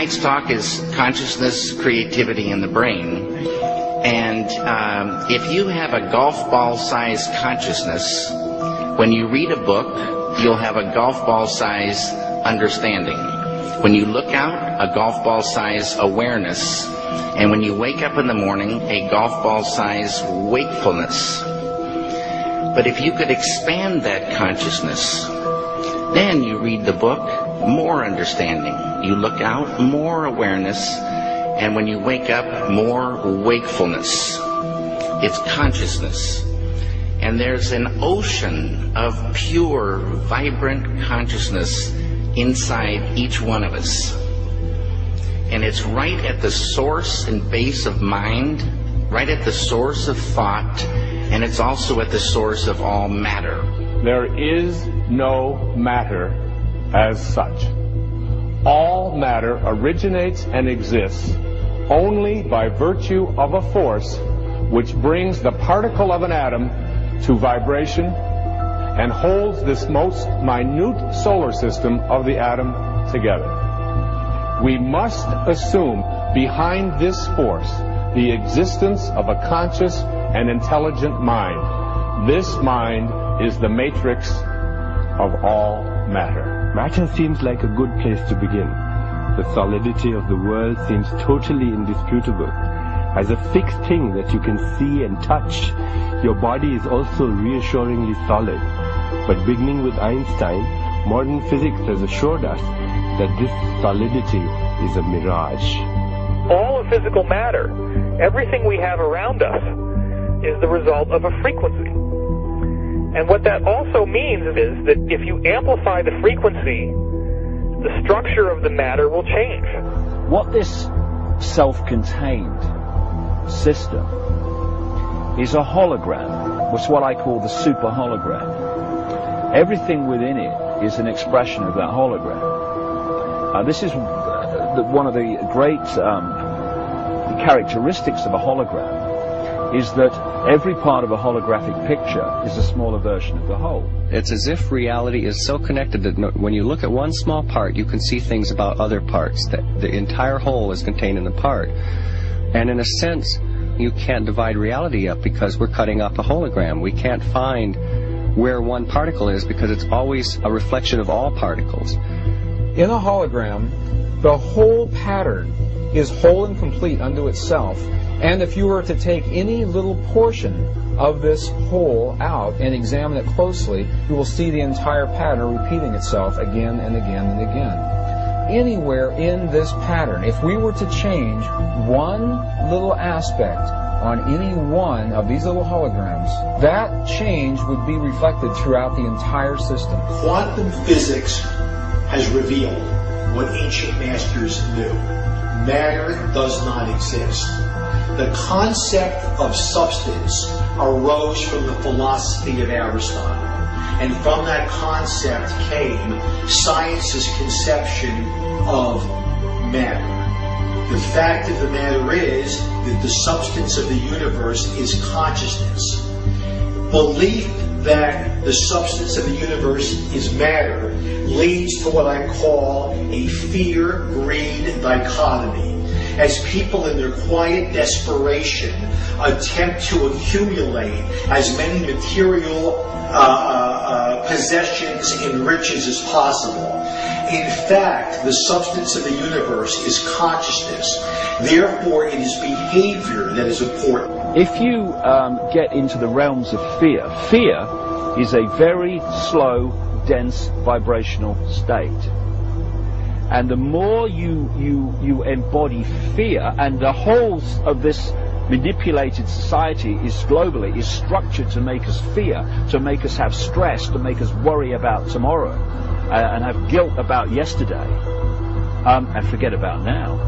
tonight's talk is consciousness, creativity, and the brain. And if you have a golf ball-sized consciousness, when you read a book, you'll have a golf ball-sized understanding. When you look out, a golf ball-sized awareness. And when you wake up in the morning, a golf ball-sized wakefulness. But if you could expand that consciousness, then you read the book, more understanding. You look out, more awareness. And when you wake up, more wakefulness. It's consciousness. And there's an ocean of pure, vibrant consciousness inside each one of us. And it's right at the source and base of mind, right at the source of thought, and it's also at the source of all matter. There is no matter as such. All matter originates and exists only by virtue of a force which brings the particle of an atom to vibration and holds this most minute solar system of the atom together. We must assume behind this force the existence of a conscious and intelligent mind. This mind is the matrix of all matter. Matter seems like a good place to begin. The solidity of the world seems totally indisputable. As a fixed thing that you can see and touch, your body is also reassuringly solid. But beginning with Einstein, modern physics has assured us that this solidity is a mirage. All of physical matter, everything we have around us, is the result of a frequency. And what that also means is that if you amplify the frequency, the structure of the matter will change. What this self-contained system is a hologram. It's what I call the super hologram. Everything within it is an expression of that hologram. This is one of the great characteristics of a hologram, is that every part of a holographic picture is a smaller version of the whole. It's as if reality is so connected that when you look at one small part, you can see things about other parts. That the entire whole is contained in the part. And in a sense, you can't divide reality up because we're cutting off a hologram. We can't find where one particle is because it's always a reflection of all particles. In a hologram, the whole pattern is whole and complete unto itself. And if you were to take any little portion of this whole out and examine it closely, you will see the entire pattern repeating itself again and again and again. Anywhere in this pattern, if we were to change one little aspect on any one of these little holograms, that change would be reflected throughout the entire system. Quantum physics has revealed what ancient masters knew. Matter does not exist. The concept of substance arose from the philosophy of Aristotle. And from that concept came science's conception of matter. The fact of the matter is that the substance of the universe is consciousness. Belief that the substance of the universe is matter leads to what I call a fear-greed dichotomy. As people in their quiet desperation attempt to accumulate as many material possessions and riches as possible. In fact, the substance of the universe is consciousness. Therefore, it is behavior that is important. If you get into the realms of fear, fear is a very slow, dense, vibrational state. And the more you embody fear, and the whole of this manipulated society is globally is structured to make us fear, to make us have stress, to make us worry about tomorrow, and have guilt about yesterday, and forget about now.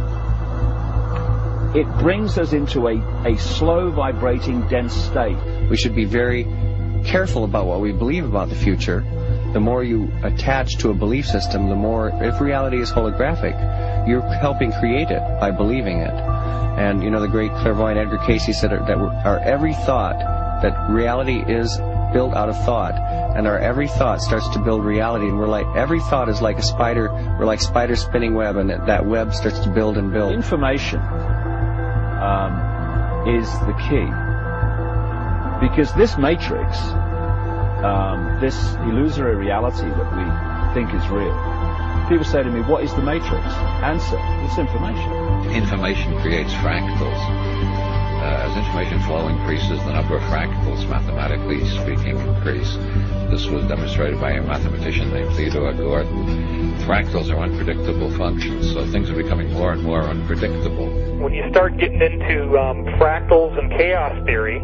It brings us into a slow vibrating dense state. We should be very careful about what we believe about the future. The more you attach to a belief system, the more, if reality is holographic, you're helping create it by believing it. And, you know, the great clairvoyant Edgar Cayce said that our every thought, that reality is built out of thought, and our every thought starts to build reality, and we're like, every thought is like a spider, we're like spider spinning web, and that web starts to build and build. Information is the key, because this matrix, this illusory reality that we think is real, people say to me, what is the matrix? Answer, it's information. Information creates fractals. As information flow increases, the number of fractals, mathematically speaking, increase. This was demonstrated by a mathematician named Theodore Gordon. Fractals are unpredictable functions, so things are becoming more and more unpredictable. When you start getting into fractals and chaos theory,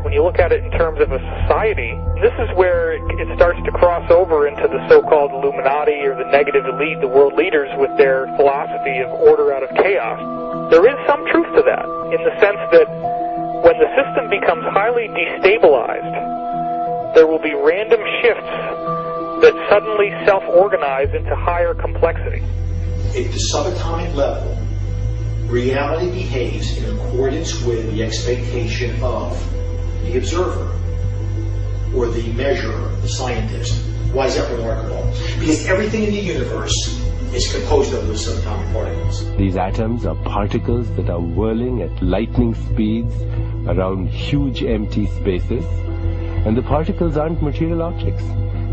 when you look at it in terms of a society, this is where it starts to cross over into the so-called Illuminati or the negative elite, the world leaders with their philosophy of order out of chaos. There is some truth to that, in the sense that when the system becomes highly destabilized, there will be random shifts that suddenly self-organize into higher complexity. At the subatomic level, reality behaves in accordance with the expectation of the observer, or the measurer, the scientist. Why is that remarkable? Because everything in the universe is composed of those subatomic particles. These atoms are particles that are whirling at lightning speeds around huge empty spaces, and the particles aren't material objects.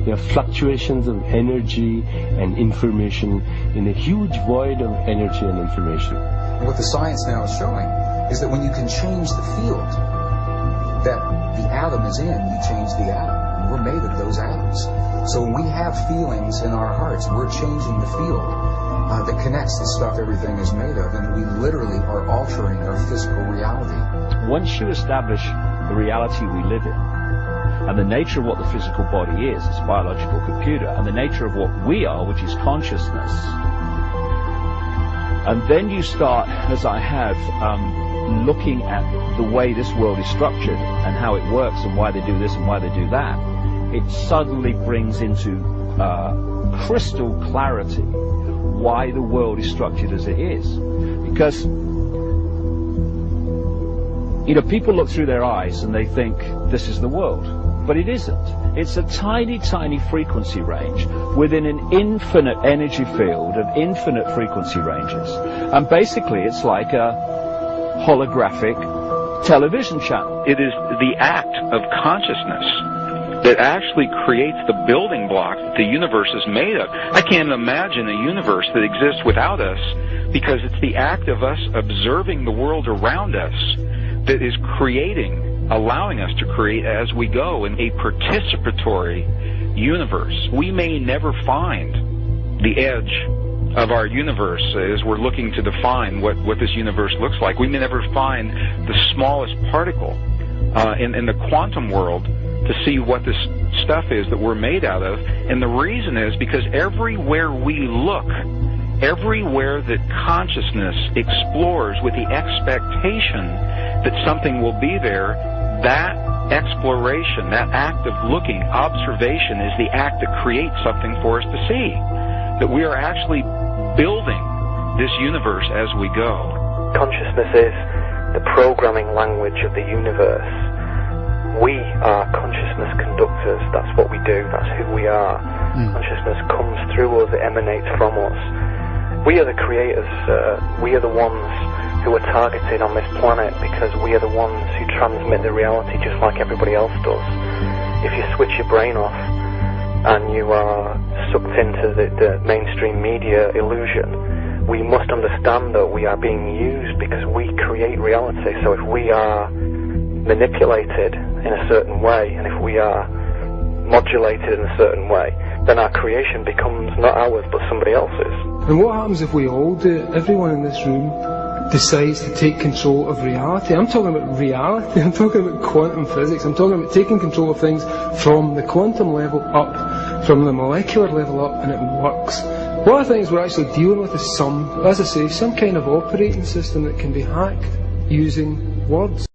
They are fluctuations of energy and information in a huge void of energy and information. What the science now is showing is that when you can change the field that the atom is in, you change the atom. And we're made of those atoms. So when we have feelings in our hearts, we're changing the field that connects the stuff everything is made of, and we literally are altering our physical reality. Once you establish the reality we live in, and the nature of what the physical body is, it's a biological computer, and the nature of what we are, which is consciousness, and then you start, as I have, looking at the way this world is structured and how it works and why they do this and why they do that, it suddenly brings into crystal clarity why the world is structured as it is. Because, you know, people look through their eyes and they think this is the world, but it isn't. It's a tiny, tiny frequency range within an infinite energy field of infinite frequency ranges. And basically it's like a holographic television channel. It is the act of consciousness that actually creates the building block that the universe is made of. I can't imagine a universe that exists without us, because it's the act of us observing the world around us that is creating, allowing us to create as we go in a participatory universe. We may never find the edge of our universe as we're looking to define what this universe looks like. We may never find the smallest particle in the quantum world to see what this stuff is that we're made out of. And the reason is because everywhere we look, everywhere that consciousness explores with the expectation that something will be there, that exploration, that act of looking, observation, is the act that creates something for us to see. That we are actually building this universe as we go. Consciousness is the programming language of the universe. We are consciousness conductors. That's what we do. That's who we are. Consciousness comes through us. It emanates from us. We are the creators. We are the ones who are targeted on this planet because we are the ones who transmit the reality just like everybody else does. If you switch your brain off and you are sucked into the mainstream media illusion, we must understand that we are being used because we create reality. So if we are manipulated in a certain way, and if we are modulated in a certain way, then our creation becomes not ours but somebody else's. And what happens if we all do it? Everyone in this room decides to take control of reality. I'm talking about reality. I'm talking about quantum physics. I'm talking about taking control of things from the quantum level up, from the molecular level up, and it works. One of the things we're actually dealing with is some kind of operating system that can be hacked using words.